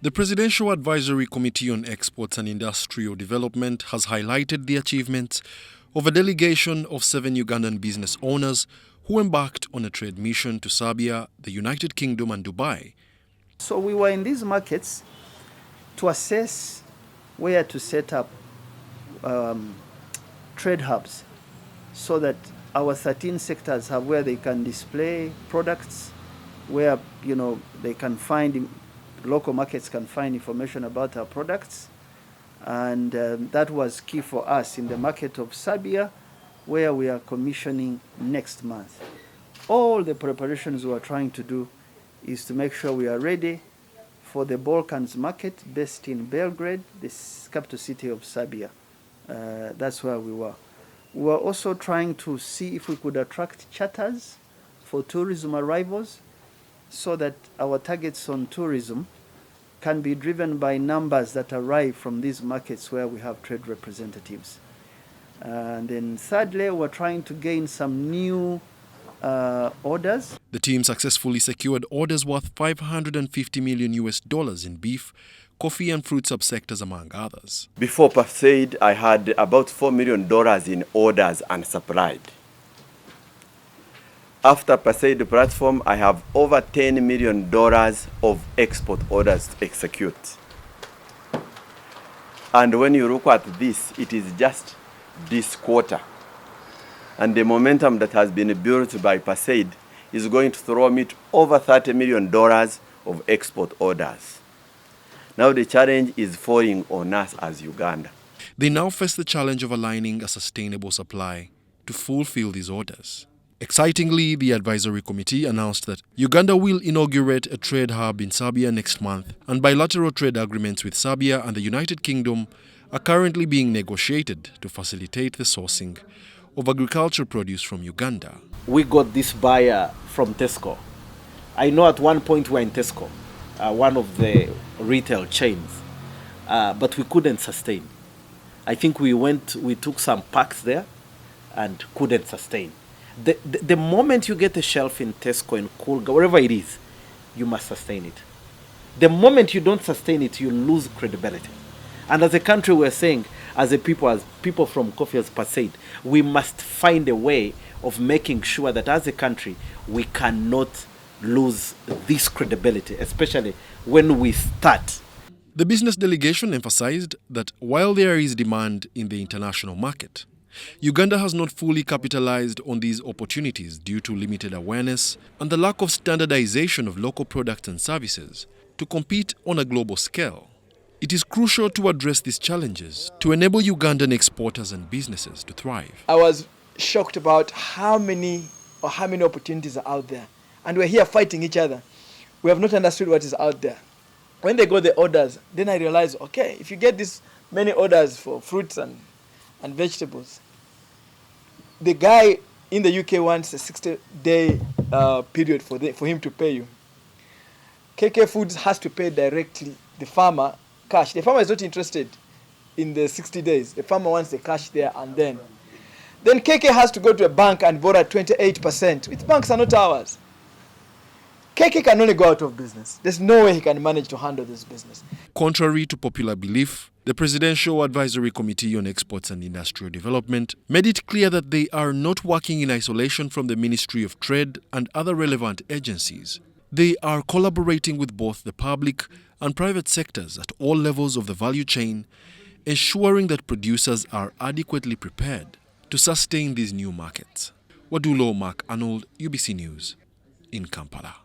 The Presidential Advisory Committee on Exports and Industrial Development has highlighted the achievements of a delegation of 7 Ugandan business owners who embarked on a trade mission to Serbia, the United Kingdom and Dubai. So we were in these markets to assess where to set up trade hubs so that our 13 sectors have where they can display products, where they can find local markets can find information about our products. And that was key for us in the market of Serbia, where we are commissioning next month. All the preparations we are trying to do is to make sure we are ready for the Balkans market based in Belgrade, the capital city of Serbia. That's where we were. We were also trying to see if we could attract charters for tourism arrivals so that our targets on tourism can be driven by numbers that arrive from these markets where we have trade representatives. And then thirdly, we're trying to gain some new orders. The team successfully secured orders worth $550 million in beef, coffee and fruit subsectors, among others. Before PACEID, I had about $4 million in orders unsupplied. After PACEID platform, I have over $10 million of export orders to execute. And when you look at this, it is just this quarter. And the momentum that has been built by PACEID is going to throw me to over $30 million of export orders. Now the challenge is falling on us as Uganda. They now face the challenge of aligning a sustainable supply to fulfill these orders. Excitingly, the advisory committee announced that Uganda will inaugurate a trade hub in Serbia next month, and bilateral trade agreements with Serbia and the United Kingdom are currently being negotiated to facilitate the sourcing of agricultural produce from Uganda. We got this buyer from Tesco. I know at one point we were in Tesco, one of the retail chains, but we couldn't sustain. I think we took some packs there and couldn't sustain. The moment you get a shelf in Tesco and Kulga, wherever it is, you must sustain it. The moment you don't sustain it, you lose credibility. And as a country, we're saying, as people from Coffee as PACEID, we must find a way of making sure that as a country, we cannot lose this credibility, especially when we start. The business delegation emphasized that while there is demand in the international market, Uganda has not fully capitalized on these opportunities due to limited awareness and the lack of standardization of local products and services to compete on a global scale. It is crucial to address these challenges to enable Ugandan exporters and businesses to thrive. I was shocked about how many opportunities are out there, and we're here fighting each other. We have not understood what is out there. When they got the orders, then I realized, okay, if you get this many orders for fruits and vegetables, the guy in the UK wants a 60-day period for him to pay you. KK Foods has to pay directly the farmer cash. The farmer is not interested in the 60 days. The farmer wants the cash there and then. Then KK has to go to a bank and borrow at 28%. Its banks are not ours. KK can only go out of business. There's no way he can manage to handle this business. Contrary to popular belief, the Presidential Advisory Committee on Exports and Industrial Development made it clear that they are not working in isolation from the Ministry of Trade and other relevant agencies. They are collaborating with both the public and private sectors at all levels of the value chain, ensuring that producers are adequately prepared to sustain these new markets. Wadulo Mark Arnold, UBC News, in Kampala.